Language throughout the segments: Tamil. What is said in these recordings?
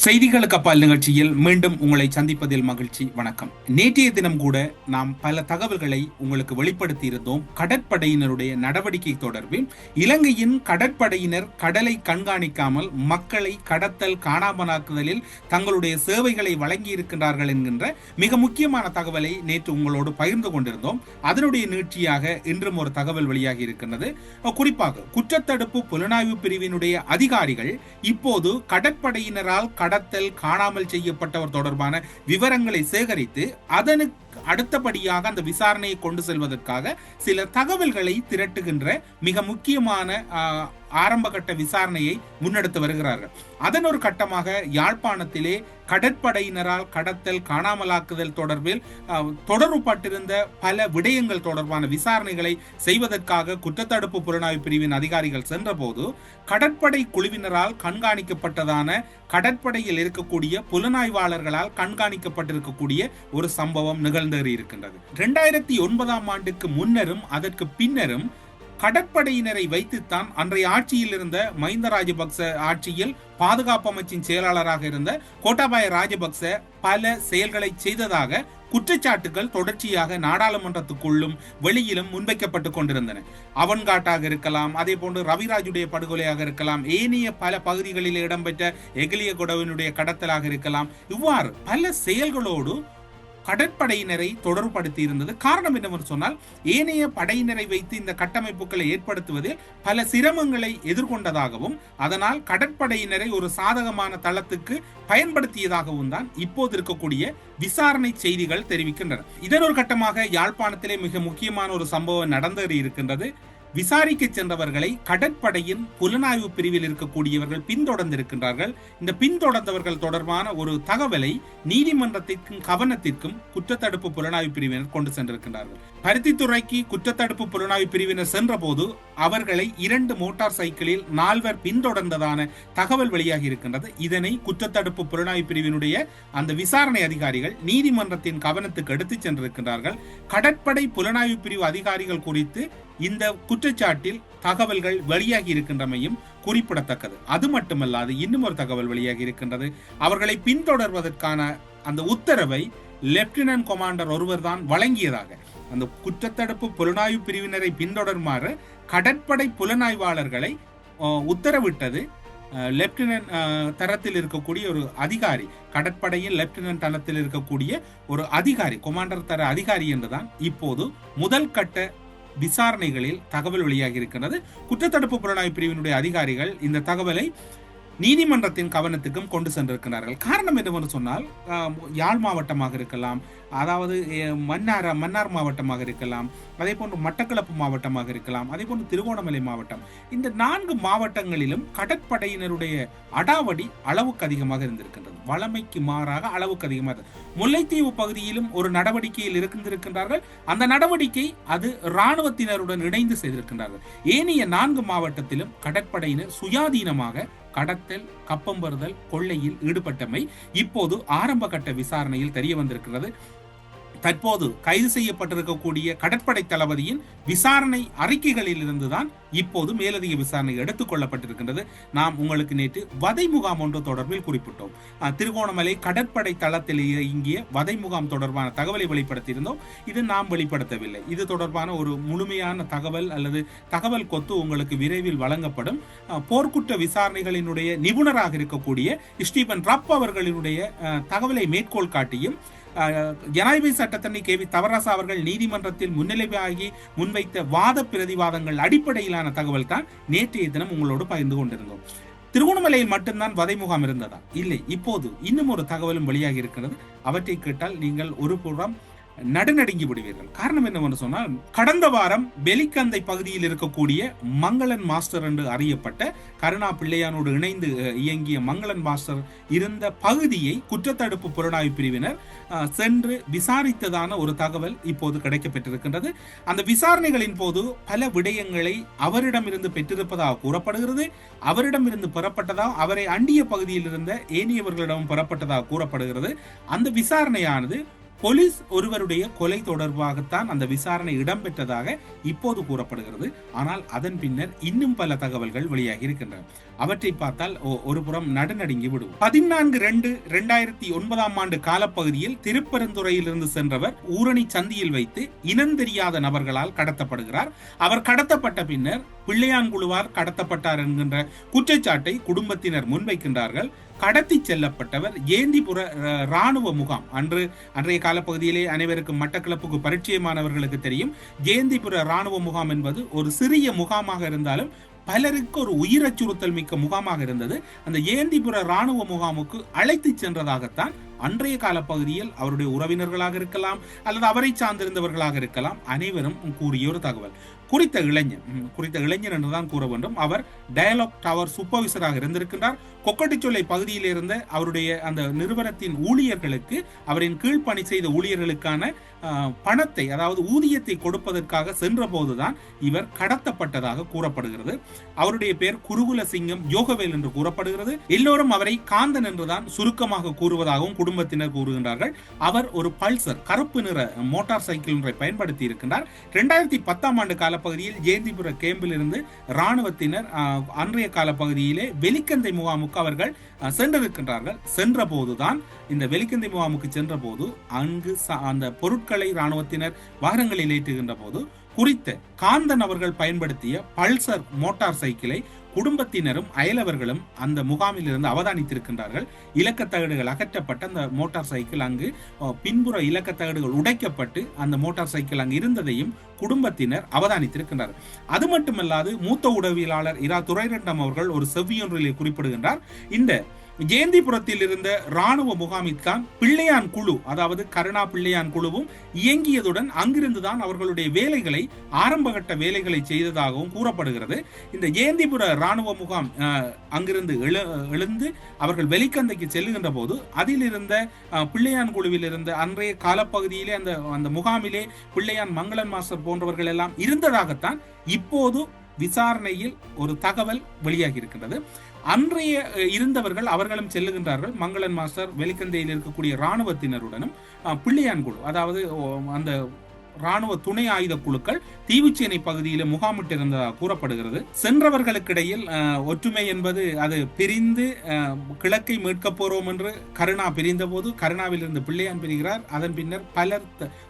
செய்திகளுக்கு அப்பால் நிகழ்ச்சியில் மீண்டும் உங்களை சந்திப்பதில் மகிழ்ச்சி. வணக்கம். நேற்றைய தினம் கூட நாம் பல தகவல்களை உங்களுக்கு வெளிப்படுத்தி இருந்தோம். கடற்படையினருடைய நடவடிக்கை தொடர்பில் இலங்கையின் கடற்படையினர் கடலை கண்காணிக்காமல் மக்களை கடத்தல் காணாமலாக்குதலில் தங்களுடைய சேவைகளை வழங்கி இருக்கின்றார்கள் என்கின்ற மிக முக்கியமான தகவலை நேற்று உங்களோடு பகிர்ந்து கொண்டிருந்தோம். அதனுடைய நீட்சியாக இன்றும் ஒரு தகவல் வெளியாகி இருக்கின்றது. குறிப்பாக குற்றத்தடுப்பு புலனாய்வு பிரிவினுடைய அதிகாரிகள் இப்போது கடற்படையினரால் கடத்தல் காணாமல் செய்யப்பட்டவர் தொடர்பான விவரங்களை சேகரித்து அதனுக்கு அடுத்தபடியாக அந்த விசாரணையை கொண்டு செல்வதற்காக சில தகவல்களை திரட்டுகின்ற மிக முக்கியமான ஆரம்பகட்ட விசாரணையை முன்னெடுத்து வருகிறார்கள். அதன் ஒரு கட்டமாக யாழ்ப்பாணத்திலே கடற்படையினரால் கடத்தல் காணாமலாக்குதல் தொடர்பில் தொடர்புபட்டிருந்த பல விடயங்கள் தொடர்பான விசாரணைகளை செய்வதற்காக குற்றத்தடுப்பு புலனாய்வு பிரிவின் அதிகாரிகள் சென்றபோது கடற்படை குழுவினரால் கண்காணிக்கப்பட்டதான கடற்படையில் இருக்கக்கூடிய புலனாய்வாளர்களால் கண்காணிக்கப்பட்டிருக்கக்கூடிய ஒரு சம்பவம் நிகழ்ந்தேறி இருக்கின்றது. 2009 ஆண்டுக்கு முன்னரும் அதற்கு பின்னரும் கடற்படையினரை வைத்துத்தான் அன்றைய ஆட்சியில் இருந்த மஹிந்த ராஜபக்ச ஆட்சியில் பாதுகாப்பு அமைச்சின் செயலாளராக இருந்த கோட்டாபாய ராஜபக்ச பல செயல்களை செய்ததாக குற்றச்சாட்டுகள் தொடர்ச்சியாக நாடாளுமன்றத்துக்குள்ளும் வெளியிலும் முன்வைக்கப்பட்டு கொண்டிருந்தன. அவன்காட்டாக இருக்கலாம், அதே போன்று ரவிராஜுடைய படுகொலையாக இருக்கலாம், ஏனைய பல பகுதிகளில் இடம்பெற்ற எகிலியகுடவினுடைய கடத்தலாக இருக்கலாம். இவ்வாறு பல செயல்களோடு கடற்படையினரை தொடர்புபடுத்தி இருந்தது. காரணம் என்னவென்று சொன்னால், ஏனைய படையினரை வைத்து இந்த கட்டமைப்புகளை ஏற்படுத்துவதில் பல சிரமங்களை எதிர்கொண்டதாகவும் அதனால் கடற்படையினரை ஒரு சாதகமான தளத்துக்கு பயன்படுத்தியதாகவும் தான் இப்போது இருக்கக்கூடிய விசாரணை செய்திகள் தெரிவிக்கின்றன. இதன் ஒரு கட்டமாக யாழ்ப்பாணத்திலே மிக முக்கியமான ஒரு சம்பவம் நடந்தேறி இருக்கின்றது. விசாரிக்க சென்றவர்களை கடற்படையின் புலனாய்வு பிரிவில் இருக்கக்கூடியவர்கள் பின்தொடர்ந்திருக்கின்றார்கள். இந்த பின்தொடர்ந்தவர்கள் தொடர்பான ஒரு தகவலை நீதிமன்றத்திற்கும் கவனத்திற்கும் குற்றத்தடுப்பு புலனாய்வு பிரிவினர் கொண்டு சென்றிருக்கின்றார்கள். பருத்தித்துறைக்கு குற்றத்தடுப்பு புலனாய்வு பிரிவினர் சென்ற போது அவர்களை 2 மோட்டார் சைக்கிளில் 4 பின்தொடர்ந்ததான தகவல் வெளியாகி இருக்கின்றது. இதனை குற்றத்தடுப்பு புலனாய்வு பிரிவினுடைய அந்த விசாரணை அதிகாரிகள் நீதிமன்றத்தின் கவனத்துக்கு எடுத்துச் சென்றிருக்கின்றார்கள். கடற்படை புலனாய்வு பிரிவு அதிகாரிகள் குறித்து இந்த குற்றச்சாட்டில் தகவல்கள் வெளியாகி இருக்கின்றமையும் குறிப்பிடத்தக்கது. அது மட்டுமல்லாது இன்னும் ஒரு தகவல் வெளியாகி இருக்கின்றது. அவர்களை பின்தொடர்வதற்கான அந்த உத்தரவை லெப்டினன்ட் கமாண்டர் ஒருவர் தான் வழங்கியதாக, அந்த குற்றத்தடுப்பு புலனாய்வு பிரிவினரை பின்தொடருமாறு கடற்படை புலனாய்வாளர்களை உத்தரவிட்டது லெப்டினன்ட் தரத்தில் இருக்கக்கூடிய ஒரு அதிகாரி, கடற்படையின் லெப்டினன்ட் தளத்தில் இருக்கக்கூடிய ஒரு அதிகாரி, கமாண்டர் தர அதிகாரி என்றுதான் இப்போது முதல் கட்ட விசாரணைகளில் தகவல் வெளியாகி இருக்கிறது. குற்றத்தடுப்பு புலனாய்வு பிரிவினுடைய அதிகாரிகள் இந்த தகவலை நீதிமன்றத்தின் கவனத்துக்கும் கொண்டு சென்றிருக்கிறார்கள். காரணம் என்னவென்று சொன்னால், யாழ் மாவட்டமாக இருக்கலாம், அதாவது மன்னார் மாவட்டமாக இருக்கலாம், அதே போன்று மட்டக்களப்பு மாவட்டமாக இருக்கலாம், அதே போன்று திருகோணமலை மாவட்டம், இந்த 4 மாவட்டங்களிலும் கடற்படையினருடைய அடாவடி அளவுக்கு அதிகமாக இருந்திருக்கின்றது. வளமைக்கு மாறாக அளவுக்கு அதிகமாக இருந்தது. முல்லைத்தீவு பகுதியிலும் ஒரு நடவடிக்கையில் இருக்கின்றார்கள். அந்த நடவடிக்கை அது இராணுவத்தினருடன் இணைந்து செய்திருக்கின்றார்கள். ஏனைய 4 மாவட்டத்திலும் கடற்படையினர் சுயாதீனமாக கடத்தல், கப்பம்பறுதல், கொள்ளையில் ஈடுபட்டமை இப்போது ஆரம்ப கட்ட விசாரணையில் தெரிய வந்திருக்கிறது. தற்போது கைது செய்யப்பட்டிருக்கக்கூடிய கடற்படை தளபதியின் விசாரணை அறிக்கைகளில் இருந்துதான் இப்போது மேலதிக விசாரணை எடுத்துக் கொள்ளப்பட்டிருக்கின்றது. நாம் உங்களுக்கு நேற்று வதை முகாம் ஒன்று தொடர்பில் குறிப்பிட்டோம். திருகோணமலை கடற்படை தளத்தில் இயங்கிய வதை முகாம் தொடர்பான தகவலை வெளிப்படுத்தியிருந்தோம். இது நாம் வெளிப்படுத்தவில்லை. இது தொடர்பான ஒரு முழுமையான தகவல் அல்லது தகவல் கொத்து உங்களுக்கு விரைவில் வழங்கப்படும். போர்க்குற்ற விசாரணைகளினுடைய நிபுணராக இருக்கக்கூடிய ஸ்டீபன் ரப் அவர்களினுடைய தகவலை மேற்கோள் காட்டியும் ஜனாதிபதி சட்டத்தரணி KV தவராசா அவர்கள் நீதிமன்றத்தில் முன்னிலையாகி முன்வைத்த வாத பிரதிவாதங்கள் அடிப்படையிலான தகவல் தான் நேற்றைய தினம் உங்களோடு பகிர்ந்து கொண்டிருந்தோம். திருகோணமலையில் மட்டும்தான் வதை முகாம் இருந்ததா? இல்லை. இப்போது இன்னும் ஒரு தகவலும் வெளியாகி இருக்கிறது. அவற்றை கேட்டால் நீங்கள் ஒரு புறம் நடுநடுங்கி விடுவீர்கள். காரணம் என்னவென்று சொன்னால், கடந்த வாரம் பெலிக்கந்தை பகுதியில் இருக்கக்கூடிய மங்களன் மாஸ்டர் என்று அறியப்பட்ட கருணா பிள்ளையானோடு இணைந்து இயங்கிய மங்களன் மாஸ்டர் இருந்த பகுதியை குற்றத்தடுப்பு புலனாய்வு பிரிவினர் சென்று விசாரித்ததான ஒரு தகவல் இப்போது கிடைக்கப்பட்டிருக்கின்றது. அந்த விசாரணைகளின் போது பல விடயங்களை அவரிடமிருந்து பெற்றிருப்பதாக கூறப்படுகிறது. அவரிடமிருந்து பெறப்பட்டதாக, அவரை அண்டிய பகுதியில் இருந்த ஏனையவர்களிடம் பெறப்பட்டதாக கூறப்படுகிறது. அந்த விசாரணையானது போலீஸ் ஒருவருடைய கொலை தொடர்பாகத்தான் அந்த விசாரணை இடம்பெற்றதாக இப்போது கூறப்படுகிறது. ஆனால் அதன் பின்னர் இன்னும் பல தகவல்கள் வெளியாகி இருக்கின்றன. அவற்றை பார்த்தால் ஒரு புறம் நடுநடுங்கி விடுவோம். 14/2/2009 ஆண்டு காலப்பகுதியில் திருப்பெருந்துறையிலிருந்து சென்றவர் ஊரணி சந்தியில் வைத்து இனந்தெரியாத நபர்களால் கடத்தப்படுகிறார். அவர் கடத்தப்பட்ட பின்னர் பிள்ளையான்குழுவார் கடத்தப்பட்டார் என்கின்ற குற்றச்சாட்டை குடும்பத்தினர் முன்வைக்கின்றார்கள். கடத்தி செல்லப்பட்டவர் ஏந்திபுர ராணுவ முகாம். அன்றைய காலப்பகுதியிலே அனைவருக்கும் மட்டக்களப்புக்கு பரிச்சயமானவர்களுக்கு தெரியும். ஏந்திபுர ராணுவ முகாம் என்பது ஒரு சிறிய முகாமாக இருந்தாலும் பலருக்கு ஒரு உயிர் அச்சுறுத்தல் மிக்க முகாமாக இருந்தது. அந்த ஏந்திபுர ராணுவ முகாமுக்கு அழைத்து சென்றதாகத்தான் அன்றைய காலப்பகுதியில் அவருடைய உறவினர்களாக இருக்கலாம் அல்லது அவரை சார்ந்திருந்தவர்களாக இருக்கலாம் அனைவரும் கூறிய ஒரு தகவல். குறித்த இளைஞர் என்றுதான் கூற வேண்டும். அவர் டயலாக் டவர் சூப்பர்வைசராக இருந்திருக்கின்றார். கொக்கட்டிச்சொல்லை பகுதியில் இருந்த அவருடைய அந்த நிறுவனத்தின் ஊழியர்களுக்கு, அவரின் கீழ் பணி செய்த ஊழியர்களுக்கான பணத்தை, அதாவது ஊதியத்தை கொடுப்பதற்காக சென்ற போதுதான் இவர் கடத்தப்பட்டதாக கூறப்படுகிறது. அவருடைய பெயர் குருகுல சிங்கம் யோகவேல் என்று கூறப்படுகிறது. எல்லோரும் அவரை காந்தன் என்றுதான் சுருக்கமாக கூறுவதாகவும் குடும்பத்தினர் கூறுகின்றார்கள். அவர் ஒரு பல்சர் கருப்பு நிற மோட்டார் சைக்கிள் ஒன்றை பயன்படுத்தி இருக்கின்றார். 2010 ஆண்டு காலப்பகுதியில் ஜேந்திபுர கேம்பில் இருந்து இராணுவத்தினர் அன்றைய காலப்பகுதியிலே வெலிக்கந்தை முகாமுக்கு அவர்கள் சென்றிருக்கின்றார்கள். சென்ற போதுதான், இந்த வெலிக்கந்தை முகாமுக்கு சென்ற போது அங்கு அந்த பொருட்களை இராணுவத்தினர் வாகனங்களில் ஏற்றுகின்ற போது குறித்த காந்தன் அவர்கள் பயன்படுத்திய பல்சர் மோட்டார் சைக்கிளை குடும்பத்தினரும் அயலவர்களும் அந்த முகாமில் இருந்து அவதானித்திருக்கின்றார்கள். இலக்கத்தகடுகள் அகற்றப்பட்ட அந்த மோட்டார் சைக்கிள் அங்கு பின்புற இலக்கத்தகடுகள் உடைக்கப்பட்டு அந்த மோட்டார் சைக்கிள் அங்கு இருந்ததையும் குடும்பத்தினர் அவதானித்திருக்கின்றார்கள். அது மட்டுமல்லாது மூத்த உடவியலாளர் இரா துரைரண்டம் அவர்கள் ஒரு செவ்வியொன்றிலே குறிப்பிடுகின்றார். இந்த ஜேந்திபுரத்தில் இருந்த ராணுவ முகாமில்தான் பிள்ளையான் குழு, அதாவது கருணா பிள்ளையான் குழுவும் இயங்கியதுடன் அங்கிருந்துதான் அவர்களுடைய வேலைகளை, ஆரம்பகட்ட வேலைகளை செய்ததாகவும் கூறப்படுகிறது. இந்த ஜேந்திபுர ராணுவ முகாம் அங்கிருந்து எழுந்து அவர்கள் வெலிக்கந்தைக்கு செல்லுகின்ற போது அதில் இருந்த பிள்ளையான் குழுவில் இருந்த அன்றைய காலப்பகுதியிலே அந்த முகாமிலே பிள்ளையான் மங்களன் மாஸ்டர் போன்றவர்கள் எல்லாம் இருந்ததாகத்தான் இப்போது விசாரணையில் ஒரு தகவல் வெளியாகி இருக்கின்றது. அன்றைய இருந்தவர்கள் அவர்களும் செல்லுகின்றார்கள். மங்களன் மாஸ்டர் வெலிக்கந்தையில் இருக்கக்கூடிய இராணுவத்தினருடனும் பிள்ளையான் குழு, அதாவது அந்த ராணுவ துணை ஆயுத குழுக்கள் தீவுச்சேனை பகுதியில் முகாமிட்டிருந்ததாக கூறப்படுகிறது. சென்றவர்களுக்கிடையில் ஒற்றுமை என்பது அது பிரிந்து கிழக்கை மீட்கப் போறோம் என்று கருணா பிரிந்த போது கருணாவில் இருந்து பிள்ளையான் பிரிகிறார். அதன் பின்னர் பலர்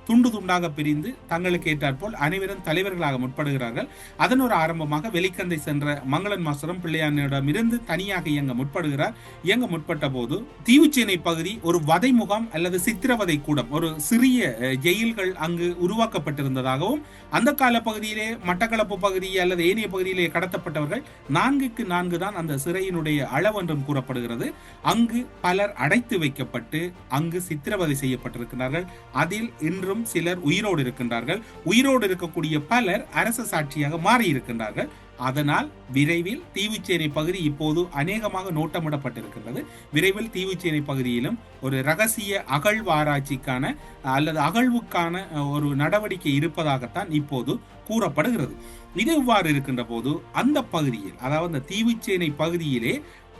துண்டு துண்டாக பிரிந்து தங்களுக்கு ஏற்றாற்போல் அனைவரும் தலைவர்களாக முற்படுகிறார்கள். அதன் ஒரு ஆரம்பமாக வெலிக்கந்தை சென்ற மங்களன் மாஸ்டரும் பிள்ளையானிடம் இருந்து தனியாக இயங்க முற்படுகிறார். இயங்க முற்பட்ட போது தீவுச்சேனை பகுதி ஒரு வதை முகாம் அல்லது சித்திரவதை கூடம், ஒரு சிறிய ஜெயில்கள் அங்கு உருவாக்கப்பட்டிருந்ததாகவும், அந்த கால பகுதியிலே மட்டக்களப்பு பகுதி அல்லது ஏனைய பகுதியிலே கடத்தப்பட்டவர்கள் 4க்கு 4 தான் அந்த சிறையினுடைய அளவென்றும் கூறப்படுகிறது. அங்கு பலர் அடைத்து வைக்கப்பட்டு அங்கு சித்திரவதை செய்யப்பட்டிருக்கிறார்கள். அதில் இன்றும் சிலர் உயிரோடு இருக்கின்றார்கள். உயிரோடு இருக்கக்கூடிய பலர் அரச சாட்சியாக மாறி இருக்கின்றார்கள். அதனால் விரைவில் தீவுச்சேனை பகுதி இப்போது அநேகமாக நோட்டமிடப்பட்டிருக்கிறது. விரைவில் தீவுச்சேனை பகுதியிலும் ஒரு ரகசிய அகழ்வாராய்ச்சிக்கான அல்லது அகழ்வுக்கான ஒரு நடவடிக்கை இருப்பதாகத்தான் இப்போது கூறப்படுகிறது. இது இவ்வாறு இருக்கின்ற போது அந்த பகுதியில், அதாவது அந்த தீவுச்சேனை பகுதியிலே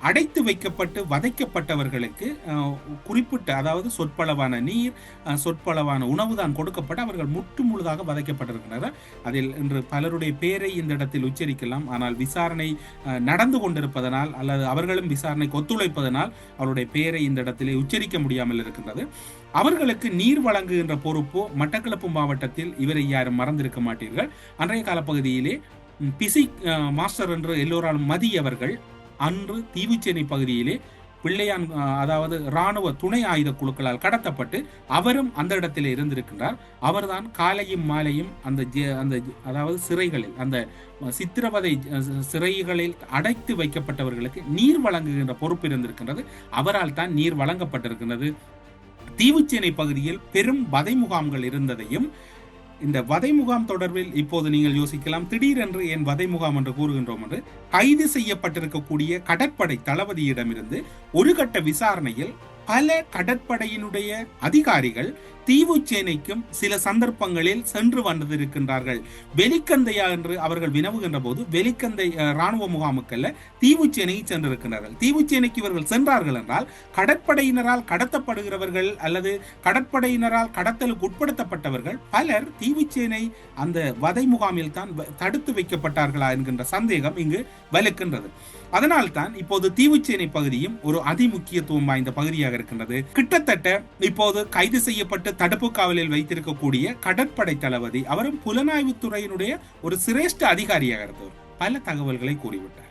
அடைத்து வைக்கப்பட்டு வதைக்கப்பட்டவர்களுக்கு குறிப்பிட்ட, அதாவது சொற்பளவான நீர், சொற்பளவான உணவு தான் கொடுக்கப்பட்டு அவர்கள் முற்று முழுதாக வதைக்கப்பட்டிருக்கிறார்கள். அதில் இன்று பலருடைய பெயரை இந்த இடத்தில் உச்சரிக்கலாம். ஆனால் விசாரணை நடந்து கொண்டிருப்பதனால் அல்லது அவர்களும் விசாரணைக்கு ஒத்துழைப்பதனால் அவருடைய பெயரை இந்த இடத்திலே உச்சரிக்க முடியாமல் இருக்கின்றது. அவர்களுக்கு நீர் வழங்குகின்ற பொறுப்போ மட்டக்களப்பு மாவட்டத்தில் இவரை யாரும் மறந்திருக்க மாட்டீர்கள். அன்றைய காலப்பகுதியிலே பிசிக் மாஸ்டர் என்று எல்லோராலும் மதியவர்கள் அன்று தீவுச்சேனை பகுதியிலே பிள்ளையான், அதாவது இராணுவ துணை ஆயுத குழுக்களால் கடத்தப்பட்டு அவரும் அந்த இடத்திலே இருந்திருக்கின்றார். அவர்தான் காலையும் மாலையும் அந்த அதாவது சிறைகளில், அந்த சித்திரவதை சிறைகளில் அடைத்து வைக்கப்பட்டவர்களுக்கு நீர் வழங்குகின்ற பொறுப்பு இருந்திருக்கின்றது. அவரால் தான் நீர் வழங்கப்பட்டிருக்கின்றது. தீவுச்சேனை பகுதியில் பெரும் வதை முகாம்கள் இருந்ததையும், இந்த வதை முகாம் தொடர்பில் இப்போது நீங்கள் யோசிக்கலாம், திடீரென்று ஏன் வதை முகாம் என்று கூறுகின்றோம் என்று. கைது செய்யப்பட்டிருக்கக்கூடிய கடற்படை தளபதியிடமிருந்து ஒரு கட்ட விசாரணையில் பல கடற்படையினுடைய அதிகாரிகள் தீவுச்சேனைக்கும் சில சந்தர்ப்பங்களில் சென்று வந்திருக்கின்றார்கள். வெலிக்கந்தையா என்று அவர்கள் வினவுகின்ற போது வெலிக்கந்தை ராணுவ முகாமுக்கல்ல, தீவுச்சேனைக்கு சென்றிருக்கிறார்கள். தீவுச்சேனைக்கு இவர்கள் சென்றார்கள் என்றால் கடற்படையினரால் கடத்தப்படுகிறவர்கள் அல்லது கடற்படையினரால் கடத்தலுக்கு உட்படுத்தப்பட்டவர்கள் பலர் தீவுச்சேனை அந்த வதை முகாமில் தான் தடுத்து வைக்கப்பட்டார்களா என்கின்ற சந்தேகம் இங்கு வலுக்கின்றது. அதனால் தான் இப்போது தீவுச்சேனை பகுதியும் ஒரு அதிமுக்கியத்துவம் வாய்ந்த பகுதியாக இருக்கின்றது. கிட்டத்தட்ட இப்போது கைது செய்யப்பட்டு தடுப்பு காவலில் வைத்திருக்கக்கூடிய கடற்படை தளபதி அவரும் புலனாய்வு துறையினுடைய ஒரு சிரேஷ்ட அதிகாரியாக இருந்தவர் பல தகவல்களை கூறிவிட்டார்.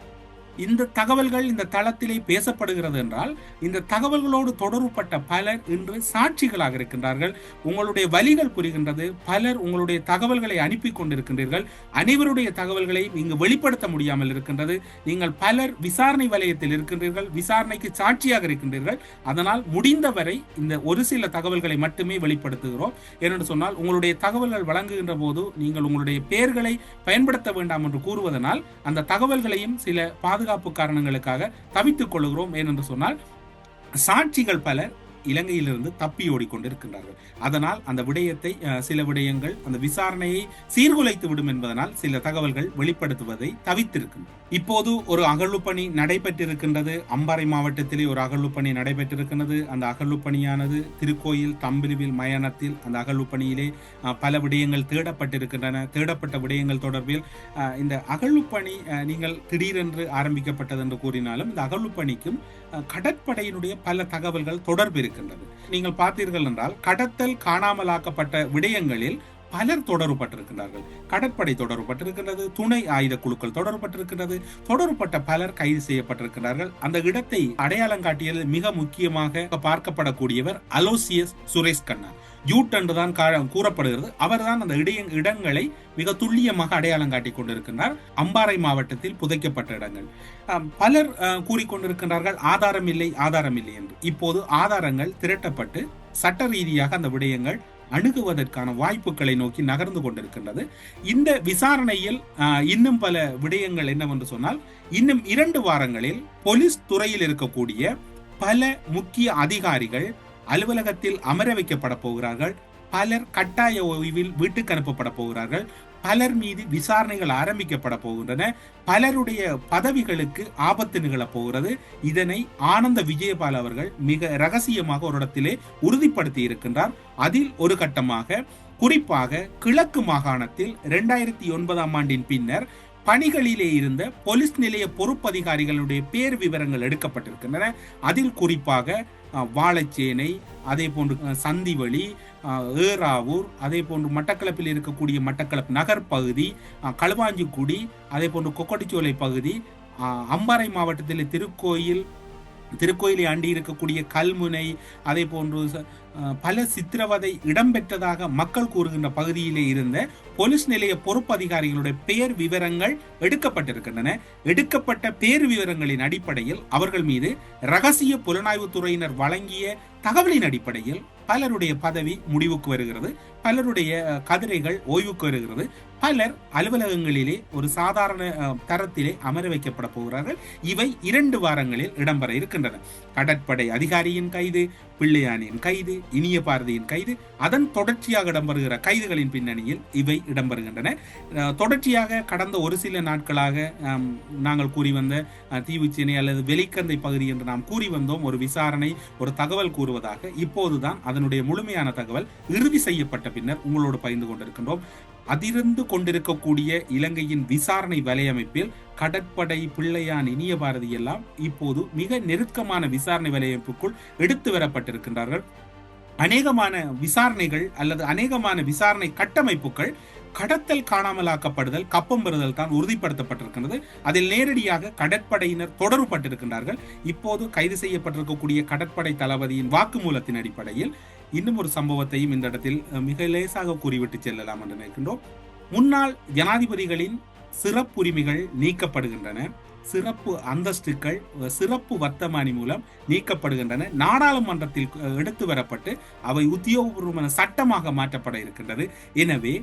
இந்த தகவல்கள் இந்த தளத்திலே பேசப்படுகிறது என்றால் இந்த தகவல்களோடு தொடர்புபட்ட பலர் இன்று சாட்சிகளாக இருக்கின்றார்கள். உங்களுடைய வழிகள் புரிகின்றது. பலர் உங்களுடைய தகவல்களை அனுப்பி கொண்டிருக்கின்றீர்கள். அனைவருடைய தகவல்களை இங்கு வெளிப்படுத்த முடியாமல் இருக்கின்றது. நீங்கள் பலர் விசாரணை வலயத்தில் இருக்கின்றீர்கள், விசாரணைக்கு சாட்சியாக இருக்கின்றீர்கள். அதனால் முடிந்தவரை இந்த ஒரு சில தகவல்களை மட்டுமே வெளிப்படுத்துகிறோம். ஏனென்று சொன்னால் உங்களுடைய தகவல்கள் வழங்குகின்ற போது நீங்கள் உங்களுடைய பெயர்களை பயன்படுத்த வேண்டாம் என்று கூறுவதனால் அந்த தகவல்களையும் சில பாதுகாப்பு காரணங்களுக்காக தவித்துக் கொள்கிறோம். ஏனென்று சொன்னால் சாட்சிகள் பலர் இலங்கையிலிருந்து தப்பி ஓடிக்கொண்டிருக்கின்றார்கள். அதனால் அந்த விடயத்தை சில விடயங்கள் அந்த விசாரணையை சீர்குலைத்து விடும் என்பதனால் சில தகவல்கள் வெளிப்படுத்துவதை தவித்திருக்கின்றன. இப்போது ஒரு அகழ்வுப்பணி நடைபெற்றிருக்கின்றது. அம்பாறை மாவட்டத்திலே ஒரு அகழ்வுப்பணி நடைபெற்றிருக்கின்றது. அந்த அகழ்வுப்பணியானது திருக்கோயில் தம்பிலுவில் மயானத்தில் அந்த அகழ்வுப்பணியிலே பல விடயங்கள் தேடப்பட்டிருக்கின்றன. தேடப்பட்ட விடயங்கள் தொடர்பில் இந்த அகழ்வுப்பணி நீங்கள் திடீரென்று ஆரம்பிக்கப்பட்டது என்று கூறினாலும் இந்த அகழ்வுப்பணிக்கும் கடற்படையினுடைய பல தகவல்கள் தொடர்பு இருக்கின்றது. நீங்கள் பார்த்தீர்கள் என்றால் கடத்தல் காணாமலாக்கப்பட்ட விடயங்களில் பலர் தொடர்புபட்டிருக்கிறார்கள். கடற்படை தொடர்புபட்டிருக்கின்றது, துணை ஆயுத குழுக்கள் தொடர்புபட்டிருக்கின்றது, தொடர்புபட்ட பலர் கைது செய்யப்பட்டிருக்கிறார்கள். அந்த இடத்தை அடையாளம் காட்டியது மிக முக்கியமாக பார்க்கப்படக்கூடியவர் அலோசியஸ் சுரேஷ் கண்ணா யூட் என்றுதான் கூறப்படுகிறது. அவர்தான் அந்த இடங்களை மிக துல்லியமாக அடையாளம் காட்டிக் கொண்டிருக்கின்றார். அம்பாறை மாவட்டத்தில் புதைக்கப்பட்ட இடங்கள் பலர் கூறிக்கொண்டிருக்கின்றார்கள் ஆதாரம் இல்லை ஆதாரம் இல்லை என்று. இப்போது ஆதாரங்கள் திரட்டப்பட்டு சட்ட ரீதியாக அந்த விடயங்கள் அணுகுவதற்கான வாய்ப்புகளை நோக்கி நகர்ந்து கொண்டிருக்கின்றது. இந்த விசாரணையில் இன்னும் பல விடயங்கள் என்னவென்று சொன்னால் இன்னும் 2 வாரங்களில் போலீஸ் துறையில் இருக்கக்கூடிய பல முக்கிய அதிகாரிகள் அலுவலகத்தில் அமர வைக்கப்பட போகிறார்கள். பலர் கட்டாய ஓய்வில் வீட்டுக்கு அனுப்பப்பட போகிறார்கள். பலர் மீது விசாரணைகள் ஆரம்பிக்கப்பட போகின்றன. பலருடைய பதவிகளுக்கு ஆபத்து நிகழப் போகிறது. இதனை ஆனந்த விஜயபால் அவர்கள் மிக ரகசியமாக ஒரு இடத்திலே உறுதிப்படுத்தி இருக்கின்றார். அதில் ஒரு கட்டமாக குறிப்பாக கிழக்கு மாகாணத்தில் 2009ஆம் ஆண்டின் பின்னர் பணிகளிலே இருந்த போலீஸ் நிலைய பொறுப்பதிகாரிகளுடைய பேர் விவரங்கள் எடுக்கப்பட்டிருக்கின்றன. அதில் குறிப்பாக வாழைச்சேனை, அதே போன்று சந்திவழி, ஏறாவூர், அதே போன்று மட்டக்களப்பில் இருக்கக்கூடிய மட்டக்களப்பு நகர் பகுதி, களுவாஞ்சிக்குடி, அதே போன்று கொக்கட்டிச்சோலை பகுதி, அம்பாறை மாவட்டத்தில் திருக்கோயிலை அண்டி இருக்கக்கூடிய கல்முனை, அதே போன்று பல சித்திரவதை இடம்பெற்றதாக மக்கள் கூறுகின்ற பகுதியிலே இருந்த போலீஸ் நிலைய பொறுப்பு அதிகாரிகளுடைய பெயர் விவரங்கள் எடுக்கப்பட்டிருக்கின்றன. எடுக்கப்பட்ட பெயர் விவரங்களின் அடிப்படையில் அவர்கள் மீது ரகசிய புலனாய்வு துறையினர் வழங்கிய தகவலின் அடிப்படையில் பலருடைய பதவி முடிவுக்கு வருகிறது, பலருடைய கதிரைகள் ஓய்வுக்கு வருகிறது, பலர் அலுவலகங்களிலே ஒரு சாதாரண தரத்திலே அமர வைக்கப்பட போகிறார்கள். இவை 2 வாரங்களில் இடம்பெற இருக்கின்றன. கடற்படை அதிகாரியின் கைது, பிள்ளையானின் கைது, இனிய பாரதியின் கைது, அதன் தொடர்ச்சியாக இடம்பெறுகிற கைதுகளின் பின்னணியில் இவை இடம்பெறுகின்றன. தொடர்ச்சியாக கடந்த ஒரு சில நாட்களாக நாங்கள் கூறி வந்த தீவுச்சேனை அல்லது வெலிக்கந்தை பகுதி என்று நாம் கூறி வந்தோம் ஒரு விசாரணை, ஒரு தகவல் கூறுவதாக. இப்போதுதான் அதனுடைய முழுமையான தகவல் இறுதி செய்யப்பட்ட பின்னர் உங்களோடு பகிர்ந்து கொண்டிருக்கின்றோம். அதிர்ந்து கொண்டிருக்கக்கூடிய இலங்கையின் விசாரணை வலையமைப்பில் கடற்படை, பிள்ளையான், இனிய பாரதி எல்லாம் இப்போது மிக நெருக்கமான விசாரணை வலையமைப்புக்குள் எடுத்து வரப்பட்டிருக்கின்றார்கள். அநேகமான விசாரணைகள் அல்லது அநேகமான விசாரணை கட்டமைப்புகள் கடத்தல் காணாமலாக்கப்படுதல், கப்பம் பெறுதல் தான் உறுதிப்படுத்தப்பட்டிருக்கிறது. அதில் நேரடியாக கடற்படையினர் தொடர்புபட்டிருக்கின்றார்கள். இப்போது கைது செய்யப்பட்டிருக்கக்கூடிய கடற்படை தளபதியின் வாக்குமூலத்தின் அடிப்படையில் இன்னும் ஒரு சம்பவத்தையும் இந்த இடத்தில் மிக லேசாக கூறிவிட்டு செல்லலாம் என்று நினைக்கின்றோம். முன்னாள் ஜனாதிபதிகளின் சிறப்புரிமைகள் நீக்கப்படுகின்றன, சிறப்பு அந்தஸ்துகள், சிறப்பு வர்த்தமானி மூலம் நீக்கப்படுகின்றன, நாடாளுமன்றத்தில் எடுத்து வரப்பட்டு அவை உத்தியோகபூர்வமான சட்டமாக மாற்றப்பட இருக்கின்றது. எனவே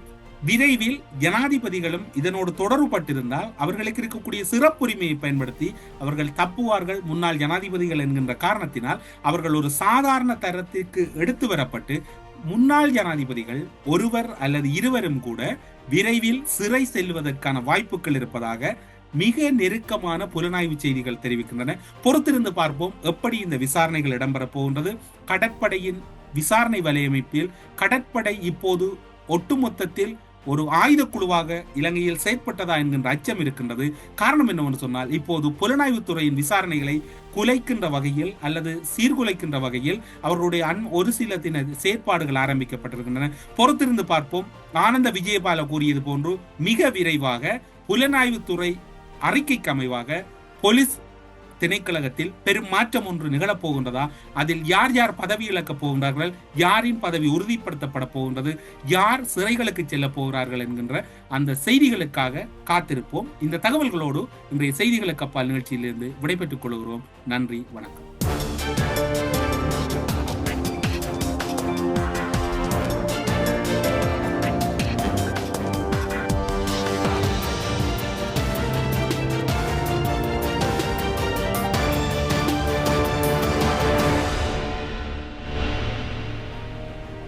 விரைவில் ஜனாதிபதிகளும் இதனோடு தொடர்புபட்டிருந்தால் அவர்களுக்கு இருக்கக்கூடிய சிறப்புரிமையை பயன்படுத்தி அவர்கள் தப்புவார்கள். முன்னாள் ஜனாதிபதிகள் என்கின்ற காரணத்தினால் அவர்கள் ஒரு சாதாரண தரத்திற்கு எடுத்து வரப்பட்டு முன்னாள் ஜனாதிபதிகள் ஒருவர் அல்லது இருவரும் கூட விரைவில் சிறை செல்வதற்கான வாய்ப்புகள் இருப்பதாக மிக நெருக்கமான புலனாய்வு செய்திகள் தெரிவிக்கின்றன. பொறுத்திருந்து பார்ப்போம் எப்படி இந்த விசாரணைகள் இடம்பெறப் போகின்றது. கடற்படையின் விசாரணை வலையமைப்பில் கடற்படை இப்போது ஒட்டுமொத்தத்தில் ஒரு ஆயுத குழுவாக இலங்கையில் செயற்பட்டதா என்கின்ற அச்சம் இருக்கின்றது. காரணம் என்னவென்று சொன்னால் இப்போது புலனாய்வுத்துறையின் விசாரணைகளை குலைக்கின்ற வகையில் அல்லது சீர்குலைக்கின்ற வகையில் அவர்களுடைய ஒரு சில செயற்பாடுகள் ஆரம்பிக்கப்பட்டிருக்கின்றன. பொறுத்திருந்து பார்ப்போம். ஆனந்த விஜயபால கூறியது போன்று மிக விரைவாக புலனாய்வுத்துறை அறிக்கைக்கு அமைவாக போலீஸ் திணைக்களகத்தில் பெரும் மாற்றம் ஒன்று நிகழப்போகின்றதா, அதில் யார் யார் பதவி இழக்கப் போகின்றார்கள், யாரின் பதவி உறுதிப்படுத்தப்பட போகின்றது, யார் சிறைகளுக்கு செல்ல போகிறார்கள் என்கின்ற அந்த செய்திகளுக்காக காத்திருப்போம். இந்த தகவல்களோடு இன்றைய செய்திகளுக்கு அப்பால் நிகழ்ச்சியிலிருந்து விடைபெற்றுக் கொள்கிறோம். நன்றி, வணக்கம்.